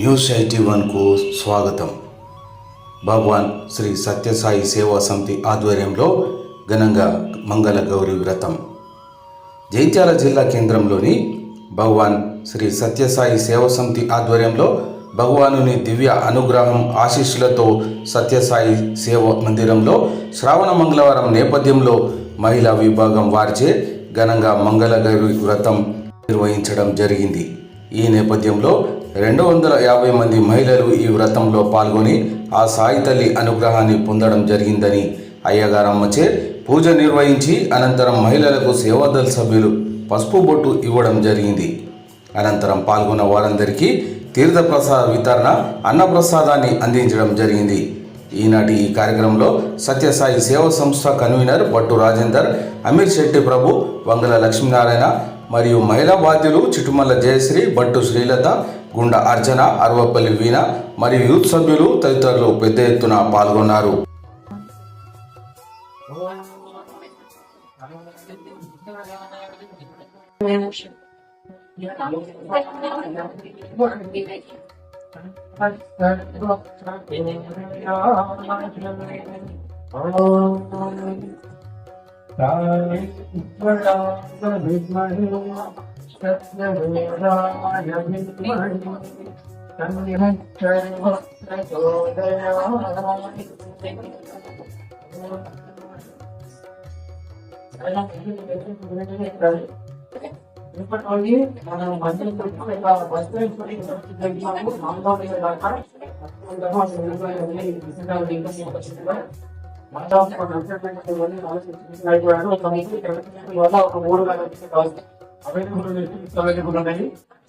News 81కు స్వాగతం. భగవాన్ శ్రీ సత్యసాయి సేవా సమితి ఆధ్వర్యంలో ఘనంగా మంగళ గౌరి వ్రతం. జైత్యాల జిల్లా కేంద్రంలోని భగవాన్ శ్రీ సత్యసాయి సేవా సమితి ఆధ్వర్యంలో భగవానుని దివ్య అనుగ్రహం ఆశీస్సులతో సత్యసాయి సేవ మందిరంలో శ్రావణ మంగళవారం నేపథ్యంలో మహిళా విభాగం వారిచే ఘనంగా మంగళ గౌరి వ్రతం నిర్వహించడం జరిగింది. ఈ నేపథ్యంలో 250 మంది మహిళలు ఈ వ్రతంలో పాల్గొని ఆ సాయి తల్లి అనుగ్రహాన్ని పొందడం జరిగిందని అయ్యగారమ్మచే పూజ నిర్వహించి అనంతరం మహిళలకు సేవాదళ సభ్యులు పసుపు బొట్టు ఇవ్వడం జరిగింది. అనంతరం పాల్గొన్న వారందరికీ తీర్థప్రసాద వితరణ, అన్నప్రసాదాన్ని అందించడం జరిగింది. ఈనాటి ఈ కార్యక్రమంలో సత్యసాయి సేవా సంస్థ కన్వీనర్ బట్టు రాజేందర్, అమీర్ శెట్టి ప్రభు, వంగల లక్ష్మీనారాయణ మరియు మహిళా బాధ్యులు చిటుమల్ల జయశ్రీ, బట్టు శ్రీలత, గుండ అర్చన, అరవపల్లి వీణ మరియు యూత్ సభ్యులు తదితరులు పెద్ద ఎత్తున పాల్గొన్నారు.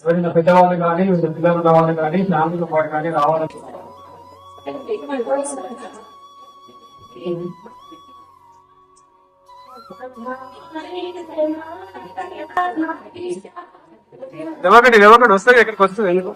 ఎవరైనా పెద్దవాళ్ళు కానీ పిల్లలు రావాలి కానీ ఫ్యామిలీతో పాటు కానీ రావాలి. ఎవరికండి వస్తుంది, ఎక్కడికి వస్తుంది ఎందుకు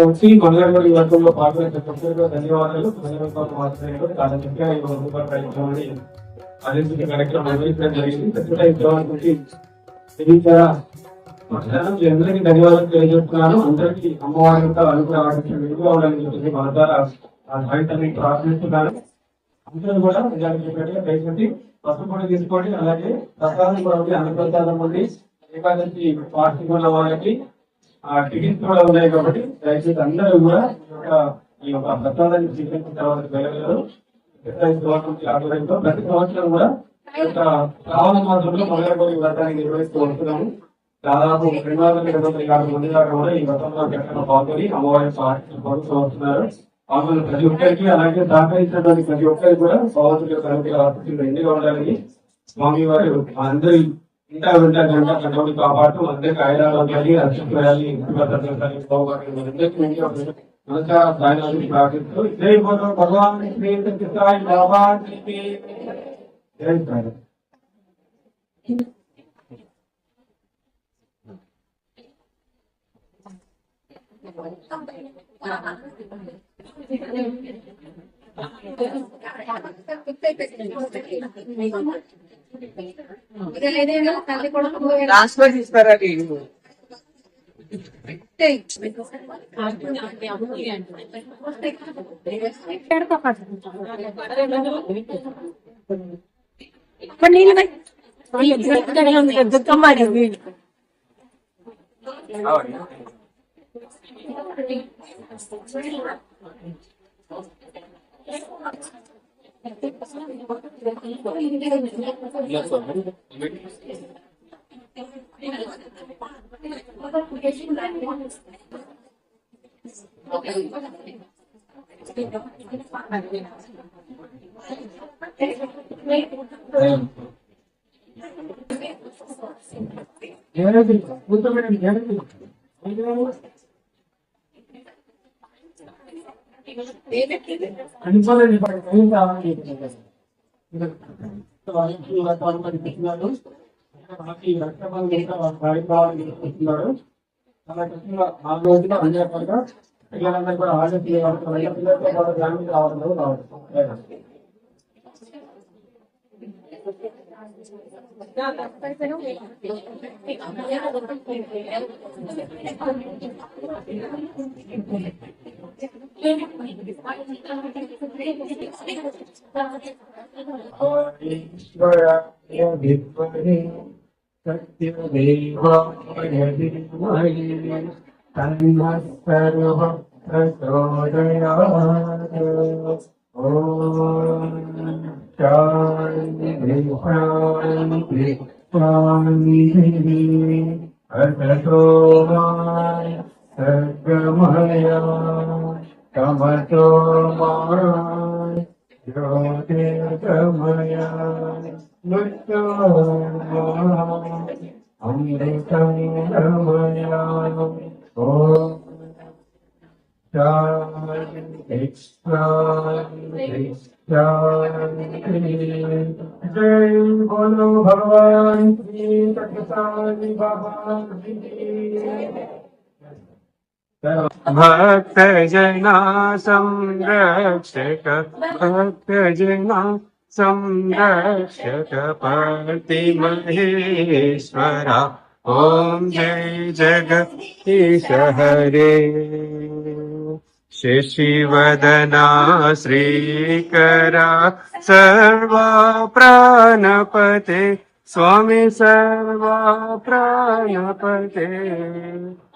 వచ్చి మంగళవారి వర్గంలో పాల్గొనే ధన్యవాదాలు. చాలా చక్కగా ఆలోచించే కార్యక్రమం నిర్వహించడం జరిగింది. అందరికీ ధన్యవాదాలు తెలియజేస్తున్నాను. అందరికీ అమ్మవారి యొక్క అనుగ్రహానికి వెలుగువాలని చెప్పి మన ద్వారా ప్రార్థిస్తున్నాను. అందరూ కూడా దయచేసి పసుపు కూడా తీసుకోండి. అలాగే ప్రసాదం కూడా ఉంది, అన్నప్రసాదం ఉంది. ఏకాదశి పార్టీ ఉన్న వాళ్ళకి టికెట్స్ కూడా ఉన్నాయి కాబట్టి దయచేసి అందరూ కూడా ఈ యొక్క ప్రసాదాన్ని స్వీకరించిన తర్వాత వెళ్ళగలరు. ఆధ్వర్యంలో ప్రతి సంవత్సరం కూడా శ్రావణ మాసంలో మంగళగౌరి వ్రతాన్ని నిర్వహిస్తూ వస్తున్నాము. దాదాపు 250 మంది దాకా కూడా ఈ వ్రతంలో పాల్గొని అమ్మవారి పాల్గొస్తూ వస్తున్నారు. ప్రతి ఒక్కరికి అలాగే సహకరించినటువంటి ప్రతి ఒక్కరికి కూడా భగవంతుడి ఎండుగా ఉండాలని స్వామి వారు అందరి ఇంటా గంట కంట్రోల్ కాపాడుతూ అందరికి ఆయురాలు అర్చకురాలి నమస్కార స్థాయి ప్రార్థిస్తూ జై భగవాన్ జై సాయి. ట్రాన్స్ఫర్ తీసుకురా పిల్లలందరూ కూడా ఆసక్తి పిల్లలతో పాటు గ్రామీణ రావాలి. जय बोलो भगवान श्री सत्यसाई बाबा की। भक्त जना संरक्षक भक्त जना संरक्षक पति महेश्वरा ओम जय जगदीश हरे। शशिवदना श्रीकरा सर्वा प्राणपते स्वामी सर्वा प्राणपते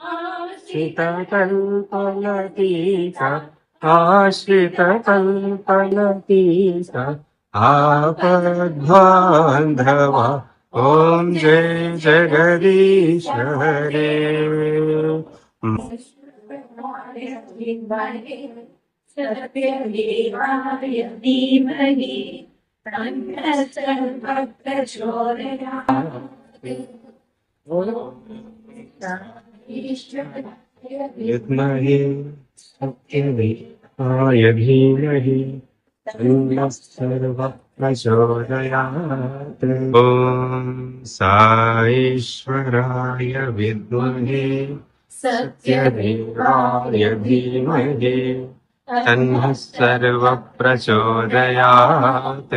आश्रितकल्पलतीका आश्रितकल्पलतीका आपद्बान्धवा ॐ जय जगदीश हरे। सत्यदेवाय धीमहि तन्नः विद्महे सत्यदेवाय धीमहि तन्नः सर्वः प्रचोदयात्। ॐ साईश्वराय विद्महे सत्यदेवाय धीमहि तन्नः सर्वः प्रचोदयात्।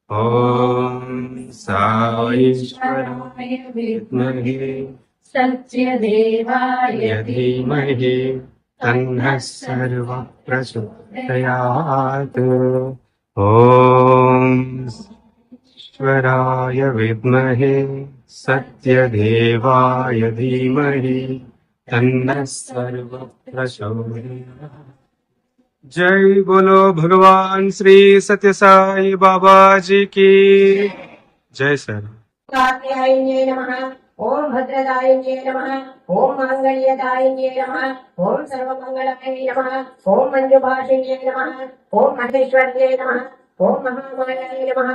ॐ साईश्वराय विद्महे सत्यदेवाय धीमहि तन्नः सर्वः प्रचोदयात्। ॐ ईश्वराय विद्महे सत्यदेवाय धीमहि तन्नः सर्वः प्रचोदयात्। जय बोलो भगवान श्री सत्य साई बाबा जी की जय। सर कात्यायन्ये नमः। ओम भद्रदायन्ये नमः। ओम मांगल्यदायन्ये नमः। ओम सर्वमंगलाय नमः। ओम मंजुभाषिण्ये नमः। ओम महेश्वर्ये नमः। ओम महामायाय नमः।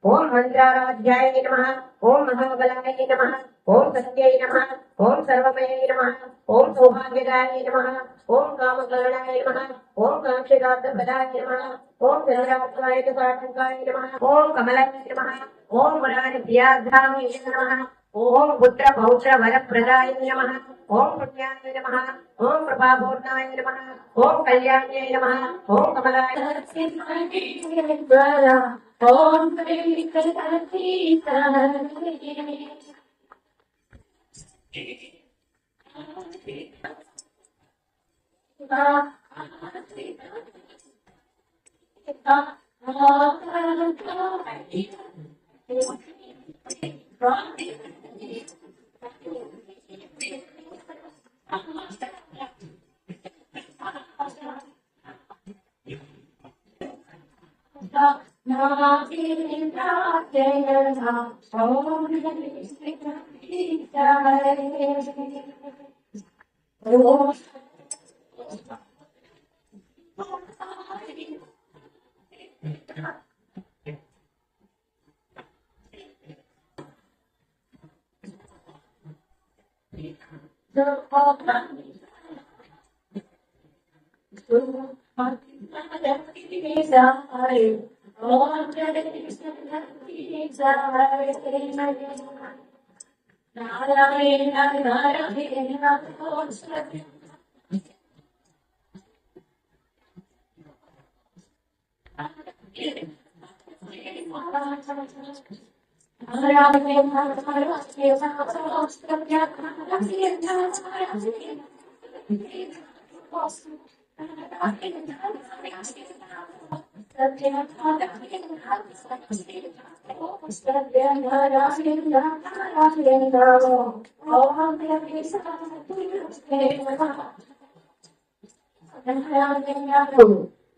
ओम मंत्राराध्याय नमः। ओम महाबलाय नमः। ओम सत्यै नमः। ओम सर्वमये नमः। ओम सौभाग्यदाय नमः। ओम कामकरणाय नमः। ओम काक्षिकार्थप्रदाय नमः। ओम सर्वरात्माय साधकाय नमः। ओम कमलाय नमः। ओम वरानप्रियार्थाय नमः। ఓం పుత్ర పౌత్ర వరప్రదాయ నమః. ఓం పుణ్యాయ నమః. ఓం కృపాపూర్ణాయ నమః. ఓం కళ్యాణ్యాయ నమః. ఓం కమలాయ ఓం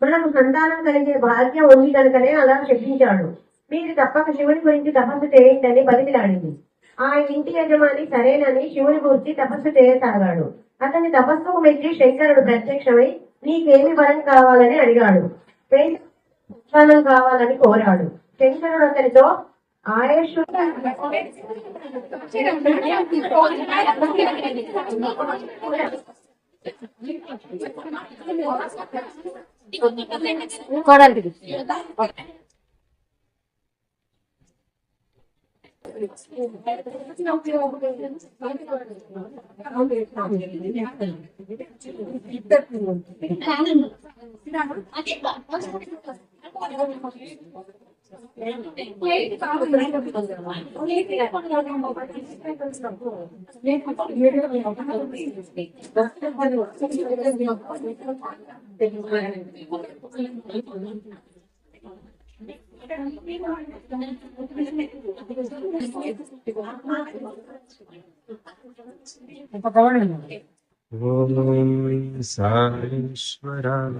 మనకు సంతానం కలిగే భాగ్యం ఉంది కనుకనే అలా శపించాడు. మీరు తప్పక శివుని గురించి తపస్సు చేయండి అని బతిమిలాడింది. ఆ ఇంటి యజమాని సరేనని శివుని గురించి తపస్సు చేయసాగాడు. అతని తపస్సుకు మెచ్చి శంకరుడు ప్రత్యక్షమై నీకేమి వరం కావాలని అడిగాడు. సంతానం కావాలని కోరాడు. శంకరుడు అతనితో ఆయుష్ ఓం సాయేశ్వరాయ